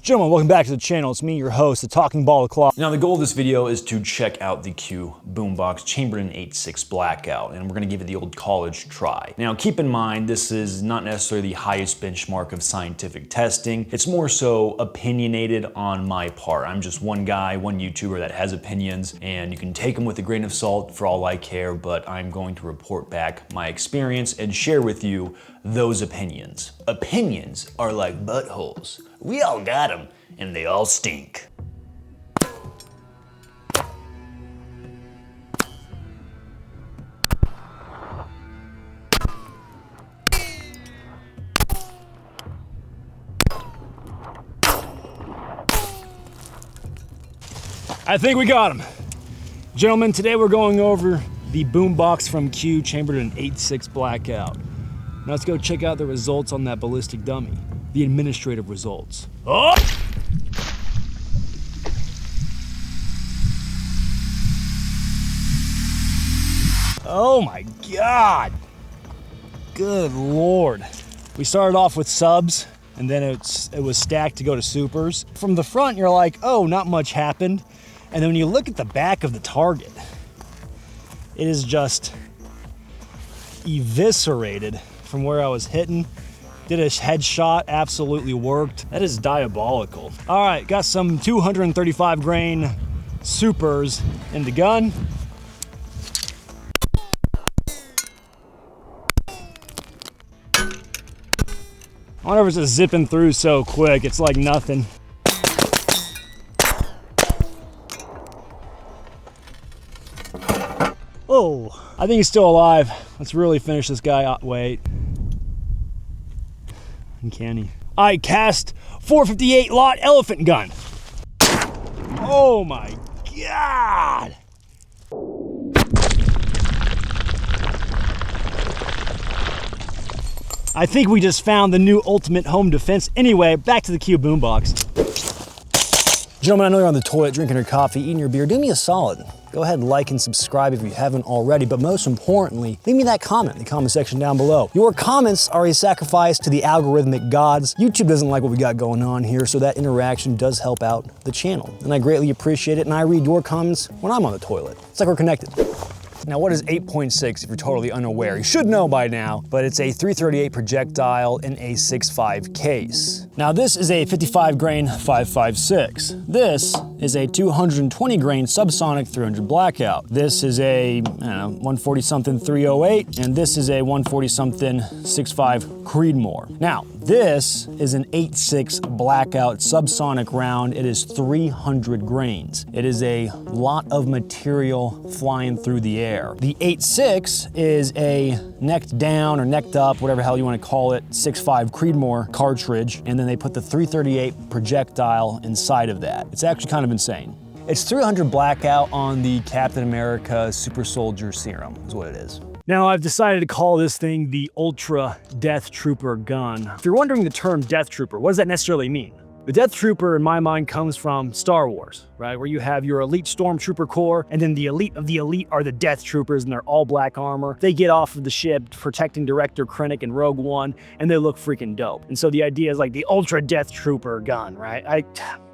Gentlemen, welcome back to the channel. It's me, your host, the Talking Ball of Cloth. Now the goal of this video is to check out the Q Boombox chambered in 8.6 Blackout, and we're gonna give it the old college try. Now keep in mind, this is not necessarily the highest benchmark of scientific testing. It's more so opinionated on my part. I'm just one guy, one YouTuber that has opinions, and you can take them with a grain of salt for all I care, but I'm going to report back my experience and share with you those opinions. Opinions are like buttholes. We all got them, and they all stink. I think we got him. Gentlemen, today we're going over the Boombox from Q chambered in 8.6 Blackout. Now let's go check out the results on that ballistic dummy. The administrative results. Oh! Oh my God. Good Lord. We started off with subs and then it was stacked to go to supers. From the front, you're like, oh, not much happened. And then when you look at the back of the target, it is just eviscerated from where I was hitting. Did a headshot, absolutely worked. That is diabolical. All right, got some 235 grain supers in the gun. I wonder if it's just zipping through so quick, it's like nothing. Oh, I think he's still alive. Let's really finish this guy out. Wait. Uncanny. I cast 458 lot elephant gun. Oh my God. I think we just found the new ultimate home defense. Anyway, back to the Q Boombox. Gentlemen, I know you're on the toilet drinking your coffee, eating your beer. Do me a solid. Go ahead and like and subscribe if you haven't already, but most importantly, leave me that comment in the comment section down below. Your comments are a sacrifice to the algorithmic gods. YouTube doesn't like what we got going on here, so that interaction does help out the channel. And I greatly appreciate it, and I read your comments when I'm on the toilet. It's like we're connected. Now, what is 8.6 if you're totally unaware? You should know by now, but it's a .338 projectile in a 6.5 case. Now, this is a 55 grain 5.56. This is a 220 grain subsonic 300 Blackout. This is a, 140 something 308, and this is a 140 something 6.5 Creedmoor. Now, this is an 8.6 Blackout subsonic round. It is 300 grains. It is a lot of material flying through the air. The 8.6 is a necked down or necked up, whatever hell you want to call it, 6.5 Creedmoor cartridge, and then they put the .338 projectile inside of that. It's actually kind of insane. It's 300 Blackout on the Captain America Super Soldier Serum, is what it is. Now, I've decided to call this thing the Ultra Death Trooper gun. If you're wondering the term Death Trooper, what does that necessarily mean? The Death Trooper, in my mind, comes from Star Wars, right? Where you have your elite stormtrooper corps, and then the elite of the elite are the Death Troopers, and they're all black armor. They get off of the ship protecting Director Krennic in Rogue One, and they look freaking dope. And so the idea is like the Ultra Death Trooper gun, right?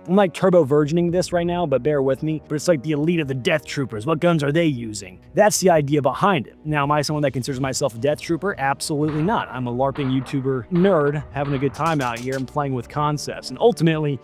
I'm like turbo virgining this right now, but bear with me. But it's like the elite of the Death Troopers. What guns are they using? That's the idea behind it. Now, am I someone that considers myself a Death Trooper? Absolutely not. I'm a LARPing YouTuber nerd having a good time out here and playing with concepts. And ultimately,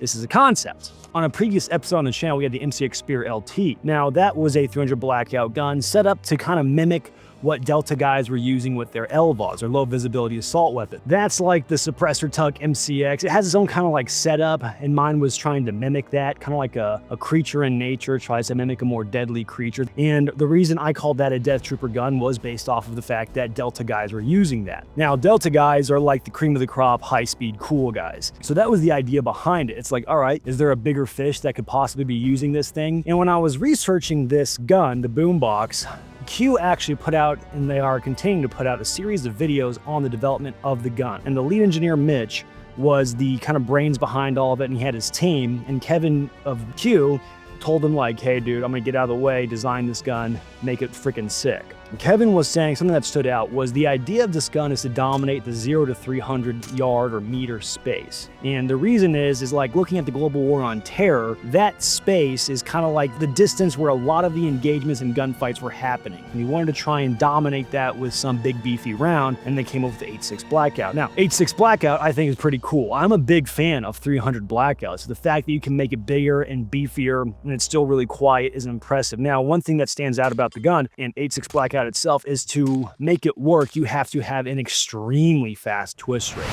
this is a concept. On a previous episode on the channel, we had the MCX Spear LT. Now, that was a 300 Blackout gun set up to kind of mimic what Delta guys were using with their LVAs, or low visibility assault weapon. That's like the suppressor tuck MCX. It has its own kind of like setup, and mine was trying to mimic that, kind of like a creature in nature tries to mimic a more deadly creature. And the reason I called that a Death Trooper gun was based off of the fact that Delta guys were using that. Now, Delta guys are like the cream of the crop, high-speed, cool guys. So that was the idea behind it. It's like, all right, is there a bigger fish that could possibly be using this thing? And when I was researching this gun, the Boombox, Q actually put out, and they are continuing to put out, a series of videos on the development of the gun. And the lead engineer, Mitch, was the kind of brains behind all of it, and he had his team. And Kevin of Q told him like, hey dude, I'm gonna get out of the way, design this gun, make it freaking sick. Kevin was saying something that stood out was the idea of this gun is to dominate the 0 to 300 yard or meter space. And the reason is like looking at the global war on terror, that space is kind of like the distance where a lot of the engagements and gunfights were happening. And he wanted to try and dominate that with some big beefy round, and they came up with the 8.6 Blackout. Now, 8.6 Blackout I think is pretty cool. I'm a big fan of 300 Blackouts. So the fact that you can make it bigger and beefier and it's still really quiet is impressive. Now, one thing that stands out about the gun and 8.6 Blackout itself is to make it work, you have to have an extremely fast twist rate.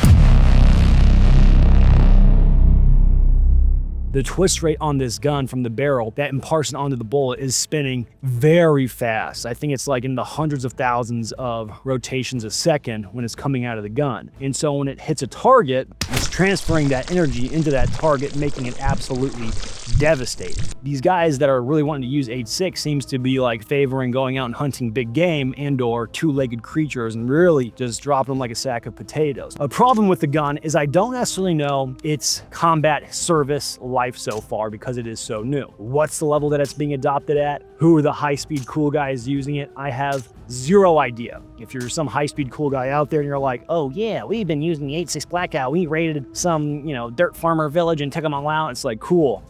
The twist rate on this gun from the barrel that imparts it onto the bullet is spinning very fast. I think it's like in the hundreds of thousands of rotations a second when it's coming out of the gun. And so when it hits a target, it's transferring that energy into that target, making it absolutely devastating. These guys that are really wanting to use 8.6 seems to be like favoring going out and hunting big game and or two-legged creatures and really just dropping them like a sack of potatoes. A problem with the gun is I don't necessarily know its combat service life so far because it is so new. What's the level that it's being adopted at? Who are the high-speed cool guys using it? I have zero idea. If you're some high-speed cool guy out there and you're like, oh yeah, we've been using the 8.6 Blackout, we raided some, dirt farmer village and took them all out, it's like, cool.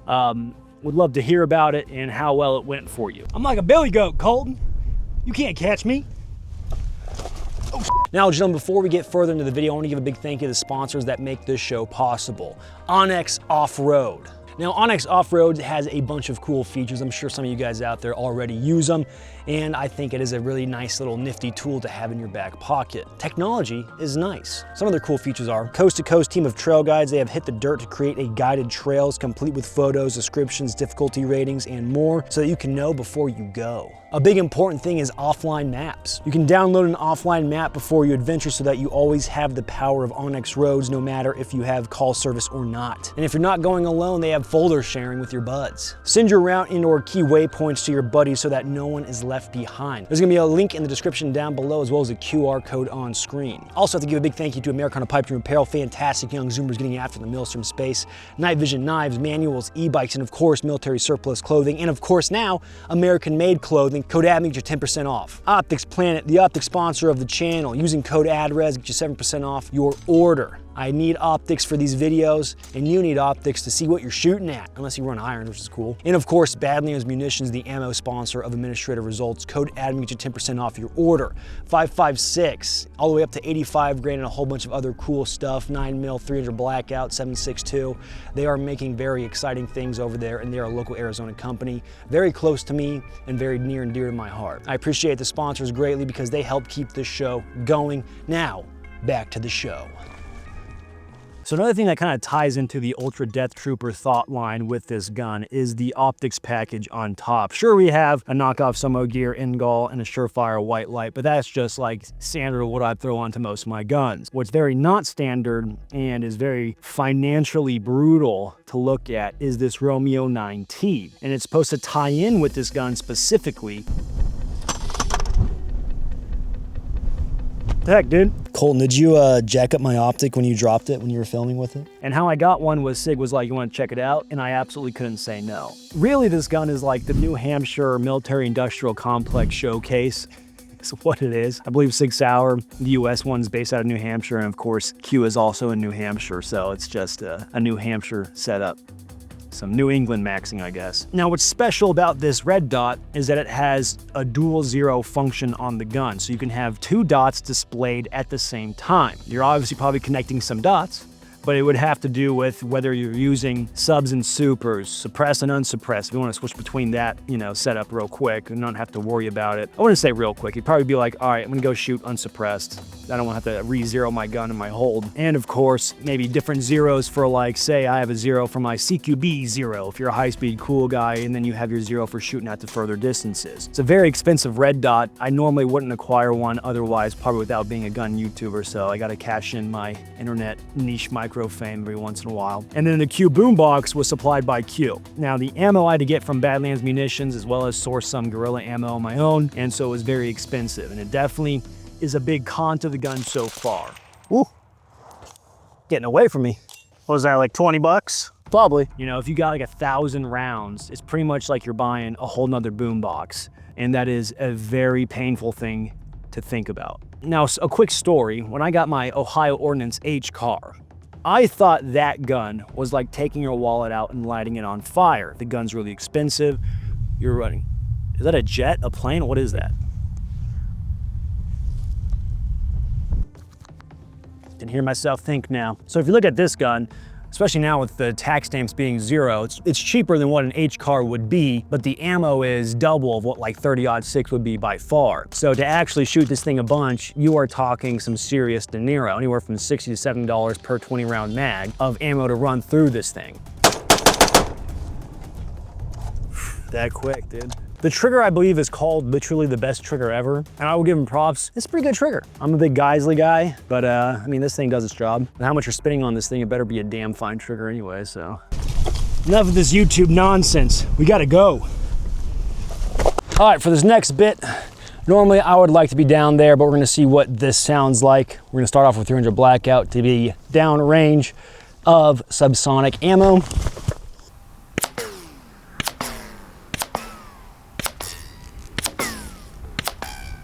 Would love to hear about it and how well it went for you. I'm like a billy goat, Colton. You can't catch me. Now, gentlemen, before we get further into the video, I want to give a big thank you to the sponsors that make this show possible. Onyx Off-Road. Now, Onyx Off-Road has a bunch of cool features. I'm sure some of you guys out there already use them, and I think it is a really nice little nifty tool to have in your back pocket. Technology is nice. Some of their cool features are coast-to-coast team of trail guides. They have hit the dirt to create a guided trails complete with photos, descriptions, difficulty ratings, and more so that you can know before you go. A big important thing is offline maps. You can download an offline map before you adventure so that you always have the power of Onyx roads no matter if you have call service or not. And if you're not going alone, they have folder sharing with your buds. Send your route and or key waypoints to your buddies so that no one is left behind. There's gonna be a link in the description down below as well as a QR code on screen. Also have to give a big thank you to Americana Pipe Dream Apparel, fantastic young Zoomers getting after the Maelstrom space, night vision knives, manuals, e-bikes, and of course military surplus clothing, and of course now American made clothing. Code ADRES gets you 10% off. Optics Planet, the optics sponsor of the channel. Using code ADRES gets you 7% off your order. I need optics for these videos, and you need optics to see what you're shooting at, unless you run irons, which is cool. And of course, Badlands Munitions, the ammo sponsor of Administrative Results. Code ADRES gets you 10% off your order. 5.56, all the way up to 85 grand and a whole bunch of other cool stuff. 9mm, 300 Blackout, 7.62. They are making very exciting things over there, and they are a local Arizona company, very close to me and very near and dear to my heart. I appreciate the sponsors greatly because they help keep this show going. Now, back to the show. So another thing that kind of ties into the Ultra Death Trooper thought line with this gun is the optics package on top. Sure, we have a knockoff Sumo Gear Ingall and a Surefire white light, but that's just like standard what I'd throw onto most of my guns. What's very not standard and is very financially brutal to look at is this Romeo 9T. And it's supposed to tie in with this gun specifically. The heck, dude? Colton, did you jack up my optic when you dropped it when you were filming with it? And how I got one was Sig was like, you want to check it out? And I absolutely couldn't say no. Really, this gun is like the New Hampshire Military Industrial Complex showcase. It's what it is. I believe Sig Sauer, the US one's based out of New Hampshire, and of course, Q is also in New Hampshire, so it's just a New Hampshire setup. Some New England maxing, I guess. Now, what's special about this red dot is that it has a dual zero function on the gun, so you can have two dots displayed at the same time. You're obviously probably connecting some dots, but it would have to do with whether you're using subs and supers, suppress and unsuppressed. If you want to switch between that, setup real quick and not have to worry about it. I wouldn't say real quick. You'd probably be like, all right, I'm gonna go shoot unsuppressed. I don't want to have to re-zero my gun in my hold. And of course, maybe different zeros for like, say I have a zero for my CQB zero, if you're a high-speed cool guy, and then you have your zero for shooting out to further distances. It's a very expensive red dot. I normally wouldn't acquire one otherwise, probably without being a gun YouTuber, so I gotta cash in my internet niche micro fame every once in a while. And then the Q Boombox was supplied by Q. Now, the ammo I had to get from Badlands Munitions as well as source some Guerrilla ammo on my own, and so it was very expensive, and it definitely is a big con to the gun so far. Ooh, getting away from me. What was that, like 20 bucks? Probably. You know, if you got like 1,000 rounds, it's pretty much like you're buying a whole nother boombox. And that is a very painful thing to think about. Now, a quick story. When I got my Ohio Ordnance H car, I thought that gun was like taking your wallet out and lighting it on fire. The gun's really expensive. You're running. Is that a jet? A plane? What is that? Can hear myself think now. So if you look at this gun, especially now with the tax stamps being 0, it's cheaper than what an H car would be, but the ammo is double of what like 30-06 would be by far. So to actually shoot this thing a bunch, you are talking some serious De Niro, anywhere from $60 to $70 per 20 round mag of ammo to run through this thing. That quick, dude. The trigger, I believe, is called literally the best trigger ever, and I will give him props. It's a pretty good trigger. I'm a big Geisley guy, but I mean, this thing does its job. And how much you're spending on this thing, it better be a damn fine trigger anyway, so. Enough of this YouTube nonsense. We gotta go. All right, for this next bit, normally I would like to be down there, but we're gonna see what this sounds like. We're gonna start off with 300 Blackout to be down range of subsonic ammo.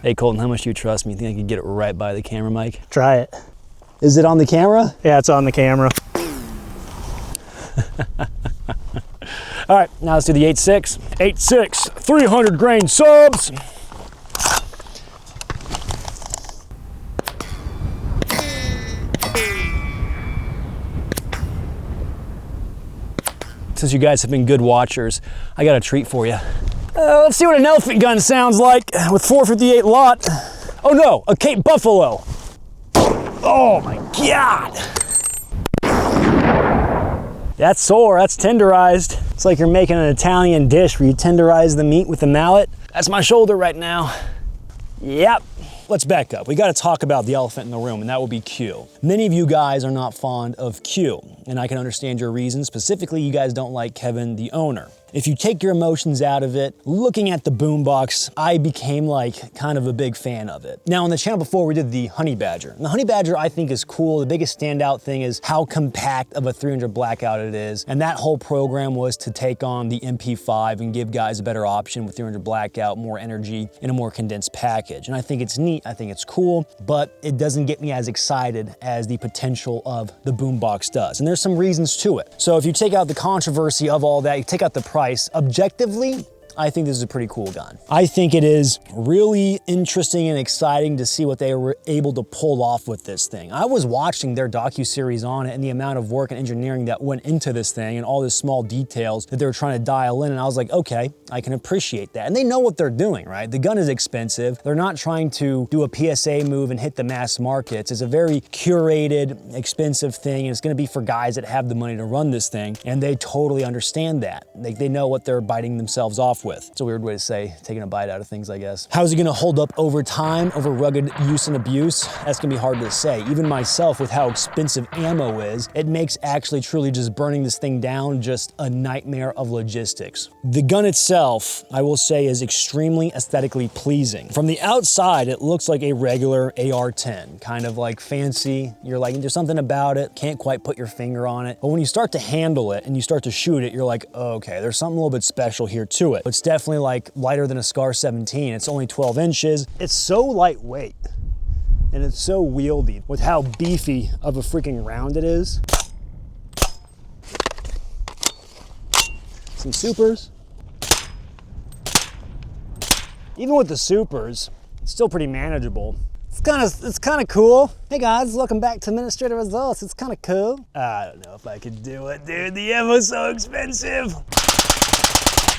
Hey Colton, how much do you trust me? You think I could get it right by the camera mic? Try it. Is it on the camera? Yeah, it's on the camera. All right, now let's do the 8.6. 8.6, 300 grain subs. Since you guys have been good watchers, I got a treat for you. Let's see what an elephant gun sounds like with 458 lot. Oh no, a Cape Buffalo. Oh my God. That's sore, that's tenderized. It's like you're making an Italian dish where you tenderize the meat with a mallet. That's my shoulder right now. Yep. Let's back up. We got to talk about the elephant in the room, and that will be Q. Many of you guys are not fond of Q, and I can understand your reasons. Specifically, you guys don't like Kevin, the owner. If you take your emotions out of it, looking at the boombox, I became like kind of a big fan of it. Now on the channel before, we did the Honey Badger. And the Honey Badger I think is cool. The biggest standout thing is how compact of a 300 Blackout it is. And that whole program was to take on the MP5 and give guys a better option with 300 Blackout, more energy, in a more condensed package. And I think it's neat, I think it's cool, but it doesn't get me as excited as the potential of the boombox does. And there's some reasons to it. So if you take out the controversy of all that, you take out the price, objectively, I think this is a pretty cool gun. I think it is really interesting and exciting to see what they were able to pull off with this thing. I was watching their docu-series on it and the amount of work and engineering that went into this thing and all the small details that they were trying to dial in, and I was like, okay, I can appreciate that. And they know what they're doing, right? The gun is expensive. They're not trying to do a PSA move and hit the mass markets. It's a very curated, expensive thing, and it's gonna be for guys that have the money to run this thing, and they totally understand that. They know what they're biting themselves off with. It's a weird way to say taking a bite out of things, I guess. How's it gonna hold up over time, over rugged use and abuse? That's gonna be hard to say. Even myself, with how expensive ammo is, it makes actually truly just burning this thing down just a nightmare of logistics. The gun itself, I will say, is extremely aesthetically pleasing. From the outside, it looks like a regular AR-10, kind of like fancy. You're like, there's something about it, can't quite put your finger on it. But when you start to handle it and you start to shoot it, you're like, oh, okay, there's something a little bit special here to it. It's definitely like lighter than a Scar 17. It's only 12 inches. It's so lightweight and it's so wieldy with how beefy of a freaking round it is. Some supers. Even with the supers, it's still pretty manageable. It's kind of cool. Hey guys, welcome back to Administrative Results. It's kind of cool. I don't know if I could do it, dude. The ammo's so expensive.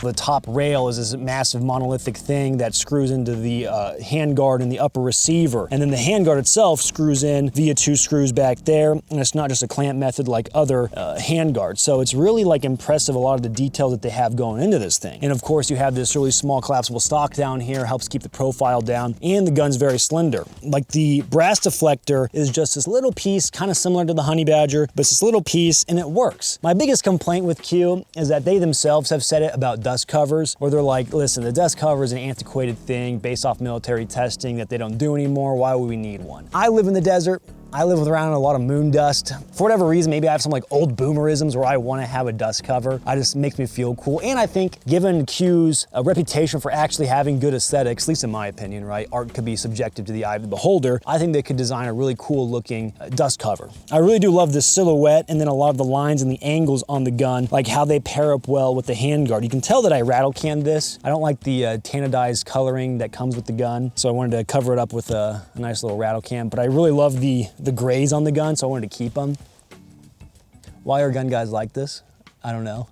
The top rail is this massive monolithic thing that screws into the handguard in the upper receiver. And then the handguard itself screws in via 2 screws back there. And it's not just a clamp method like other handguards. So it's really like impressive, a lot of the detail that they have going into this thing. And of course you have this really small collapsible stock down here, helps keep the profile down. And the gun's very slender. Like the brass deflector is just this little piece, kind of similar to the Honey Badger, but it's this little piece and it works. My biggest complaint with Q is that they themselves have said it about dust covers, where they're like, listen, the dust cover is an antiquated thing based off military testing that they don't do anymore. Why would we need one? I live in the desert. I live around a lot of moon dust. For whatever reason, maybe I have some like old boomerisms where I want to have a dust cover. It just makes me feel cool. And I think given Q's reputation for actually having good aesthetics, at least in my opinion, right? Art could be subjective to the eye of the beholder. I think they could design a really cool looking dust cover. I really do love this silhouette and then a lot of the lines and the angles on the gun, like how they pair up well with the handguard. You can tell that I rattle canned this. I don't like the tanidized coloring that comes with the gun, so I wanted to cover it up with a nice little rattle can, but I really love the grays on the gun, so I wanted to keep them. Why are gun guys like this? I don't know.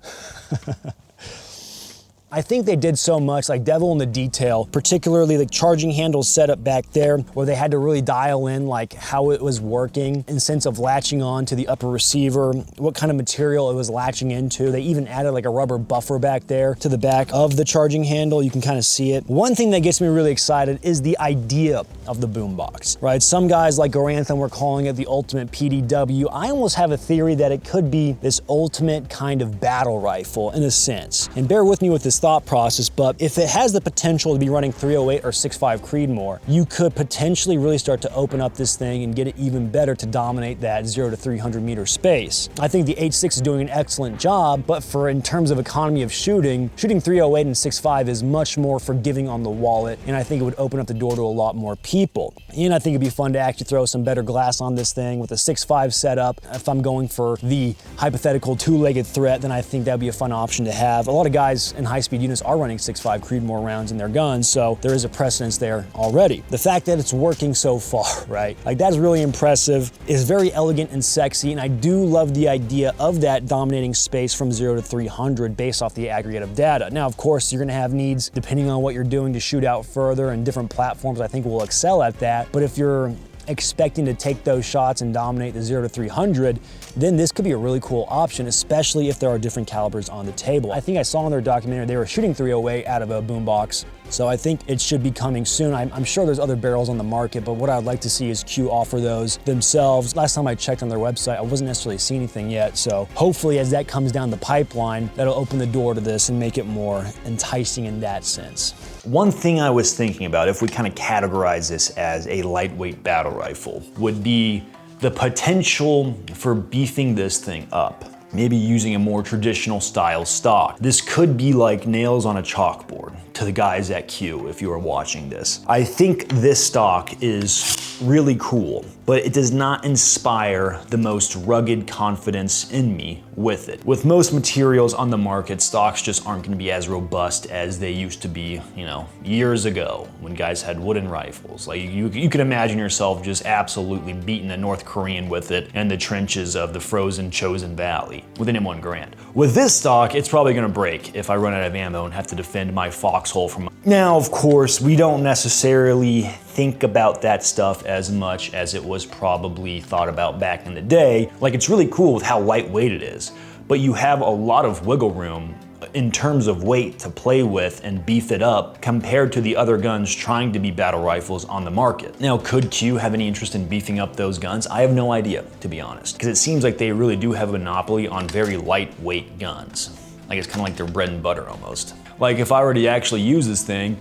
I think they did so much, like devil in the detail, particularly the charging handle setup back there, where they had to really dial in like how it was working in sense of latching on to the upper receiver, what kind of material it was latching into. They even added like a rubber buffer back there to the back of the charging handle. You can kind of see it. One thing that gets me really excited is the idea of the boombox, right? Some guys like Garanthan were calling it the ultimate PDW. I almost have a theory that it could be this ultimate kind of battle rifle in a sense. And bear with me with this thought process, but if it has the potential to be running 308 or 6.5 Creedmoor, you could potentially really start to open up this thing and get it even better to dominate that 0 to 300 meter space. I think the 8.6 is doing an excellent job, but in terms of economy of shooting 308 and 6.5 is much more forgiving on the wallet, and I think it would open up the door to a lot more people. And I think it'd be fun to actually throw some better glass on this thing with a 6.5 setup. If I'm going for the hypothetical two-legged threat, then I think that'd be a fun option to have. A lot of guys in high-speed units are running 6.5 Creedmoor rounds in their guns, so there is a precedence there already. The fact that it's working so far, right? Like that's really impressive. It's very elegant and sexy, and I do love the idea of that dominating space from 0 to 300 based off the aggregate of data. Now, of course, you're gonna have needs depending on what you're doing to shoot out further, and different platforms I think will excel at that. But if you're expecting to take those shots and dominate the 0 to 300, then this could be a really cool option, especially if there are different calibers on the table. I think I saw in their documentary they were shooting 308 out of a boombox, so I think it should be coming soon. I'm sure there's other barrels on the market, but what I'd like to see is Q offer those themselves. Last time I checked on their website, I wasn't necessarily seeing anything yet, so hopefully as that comes down the pipeline, that'll open the door to this and make it more enticing in that sense. One thing I was thinking about, if we kind of categorize this as a lightweight battle rifle, would be the potential for beefing this thing up. Maybe using a more traditional style stock. This could be like nails on a chalkboard to the guys at Q if you are watching this. I think this stock is really cool, but it does not inspire the most rugged confidence in me with it. With most materials on the market, stocks just aren't gonna be as robust as they used to be, you know, years ago when guys had wooden rifles. Like you can imagine yourself just absolutely beating a North Korean with it in the trenches of the frozen Chosin Valley with an M1 Garand. With this stock, it's probably gonna break if I run out of ammo and have to defend my foxhole from. Now, of course, we don't necessarily think about that stuff as much as it was probably thought about back in the day. Like, it's really cool with how lightweight it is, but you have a lot of wiggle room in terms of weight to play with and beef it up compared to the other guns trying to be battle rifles on the market. Now, could Q have any interest in beefing up those guns? I have no idea, to be honest, because it seems like they really do have a monopoly on very lightweight guns. Like, it's kind of like their bread and butter almost. Like, if I were to actually use this thing,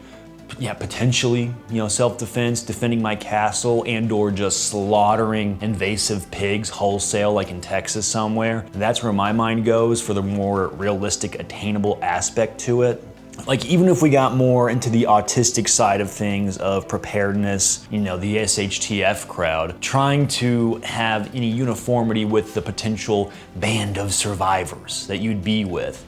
yeah, potentially, you know, self-defense, defending my castle, and or just slaughtering invasive pigs wholesale like in Texas somewhere. That's where my mind goes for the more realistic, attainable aspect to it. Like, even if we got more into the autistic side of things of preparedness, you know, the SHTF crowd, trying to have any uniformity with the potential band of survivors that you'd be with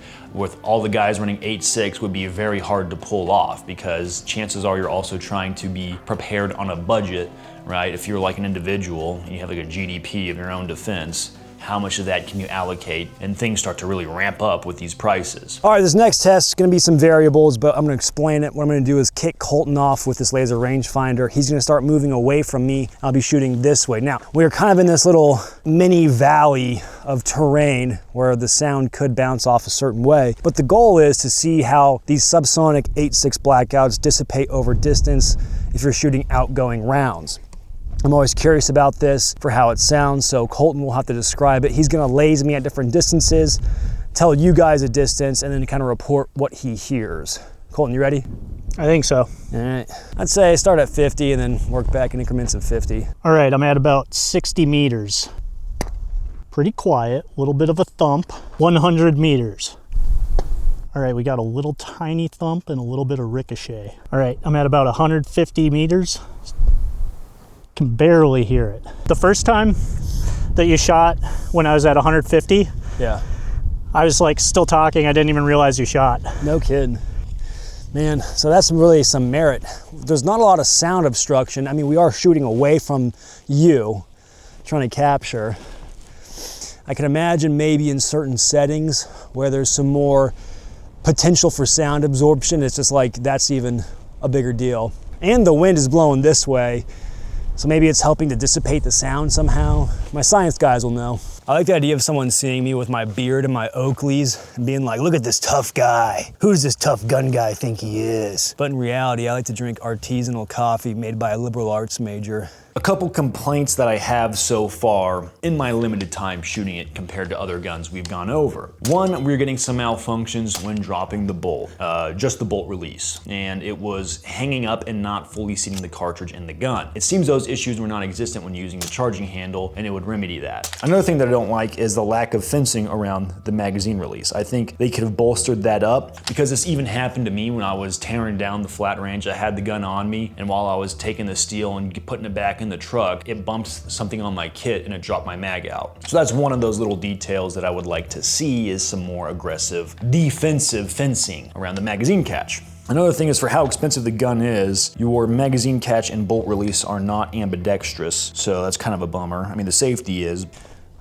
all the guys running 8.6 would be very hard to pull off, because chances are you're also trying to be prepared on a budget, right? If you're like an individual and you have like a GDP of your own defense, how much of that can you allocate? And things start to really ramp up with these prices. All right, this next test is gonna be some variables, but I'm gonna explain it. What I'm gonna do is kick Colton off with this laser rangefinder. He's gonna start moving away from me. I'll be shooting this way. Now, we're kind of in this little mini valley of terrain where the sound could bounce off a certain way, but the goal is to see how these subsonic 8.6 blackouts dissipate over distance if you're shooting outgoing rounds. I'm always curious about this for how it sounds, so Colton will have to describe it. He's gonna laser me at different distances, tell you guys a distance, and then kind of report what he hears. Colton, you ready? I think so. All right. I'd say start at 50 and then work back in increments of 50. All right, I'm at about 60 meters. Pretty quiet, a little bit of a thump. 100 meters. All right, we got a little tiny thump and a little bit of ricochet. All right, I'm at about 150 meters. Can barely hear it. The first time that you shot when I was at 150, Yeah. I was like still talking. I didn't even realize you shot. No kidding. Man, so that's really some merit. There's not a lot of sound obstruction. I mean, we are shooting away from you, trying to capture. I can imagine maybe in certain settings where there's some more potential for sound absorption, it's just like that's even a bigger deal. And the wind is blowing this way, so maybe it's helping to dissipate the sound somehow. My science guys will know. I like the idea of someone seeing me with my beard and my Oakleys and being like, look at this tough guy. Who does this tough gun guy think he is? But in reality, I like to drink artisanal coffee made by a liberal arts major. A couple complaints that I have so far in my limited time shooting it compared to other guns we've gone over. One, we're getting some malfunctions when dropping the bolt, just the bolt release, and it was hanging up and not fully seating the cartridge in the gun. It seems those issues were non-existent when using the charging handle, and it would remedy that. Another thing that I don't like is the lack of fencing around the magazine release. I think they could have bolstered that up, because this even happened to me when I was tearing down the flat range. I had the gun on me, and while I was taking the steel and putting it back in the truck, it bumped something on my kit and it dropped my mag out. So that's one of those little details that I would like to see, is some more aggressive defensive fencing around the magazine catch. Another thing is, for how expensive the gun is, your magazine catch and bolt release are not ambidextrous, so that's kind of a bummer. I mean, the safety is.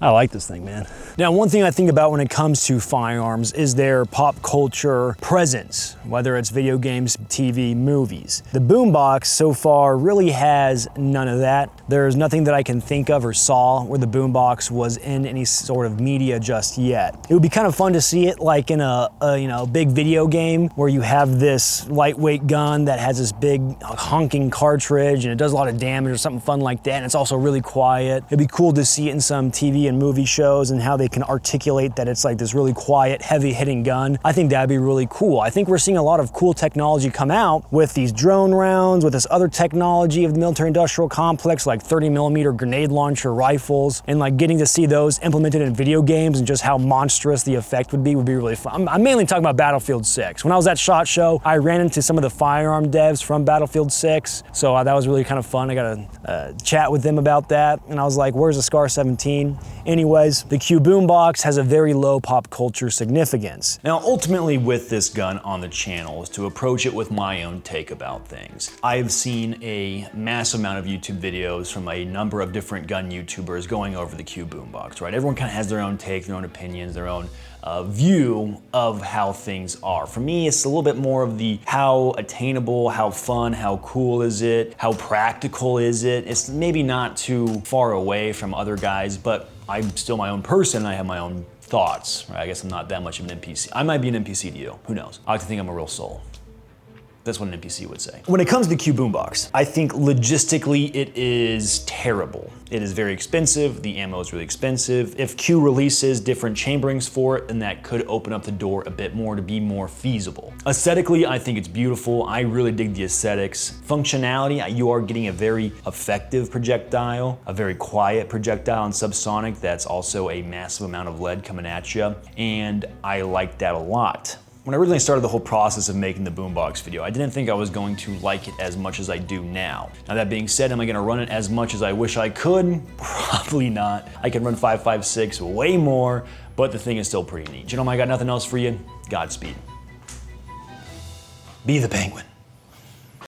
I like this thing, man. Now, one thing I think about when it comes to firearms is their pop culture presence, whether it's video games, TV, movies. The Boombox so far really has none of that. There's nothing that I can think of or saw where the Boombox was in any sort of media just yet. It would be kind of fun to see it like in a big video game where you have this lightweight gun that has this big honking cartridge and it does a lot of damage or something fun like that, and it's also really quiet. It'd be cool to see it in some TV and movie shows and how they can articulate that it's like this really quiet, heavy hitting gun. I think that'd be really cool. I think we're seeing a lot of cool technology come out with these drone rounds, with this other technology of the military industrial complex, like 30mm grenade launcher rifles, and like getting to see those implemented in video games and just how monstrous the effect would be really fun. I'm mainly talking about Battlefield 6. When I was at SHOT Show, I ran into some of the firearm devs from Battlefield 6, so that was really kind of fun. I got to chat with them about that, and I was like, where's the SCAR 17? Anyways, the Q Boombox has a very low pop culture significance. Now, ultimately with this gun on the channel is to approach it with my own take about things. I've seen a massive amount of YouTube videos from a number of different gun YouTubers going over the Q Boombox, right? Everyone kind of has their own take, their own opinions, their own view of how things are. For me, it's a little bit more of the how attainable, how fun, how cool is it, how practical is it. It's maybe not too far away from other guys, but I'm still my own person and I have my own thoughts, right? I guess I'm not that much of an NPC. I might be an NPC to you, who knows? I like to think I'm a real soul. That's what an NPC would say. When it comes to the Q Boombox, I think logistically it is terrible. It is very expensive, the ammo is really expensive. If Q releases different chamberings for it, then that could open up the door a bit more to be more feasible. Aesthetically, I think it's beautiful. I really dig the aesthetics. Functionality, you are getting a very effective projectile, a very quiet projectile and subsonic that's also a massive amount of lead coming at you, and I like that a lot. When I originally started the whole process of making the Boombox video, I didn't think I was going to like it as much as I do now. Now that being said, am I gonna run it as much as I wish I could? Probably not. I can run 5.56 way more, but the thing is still pretty neat. Gentlemen, I got nothing else for you. Godspeed. Be the Penguin.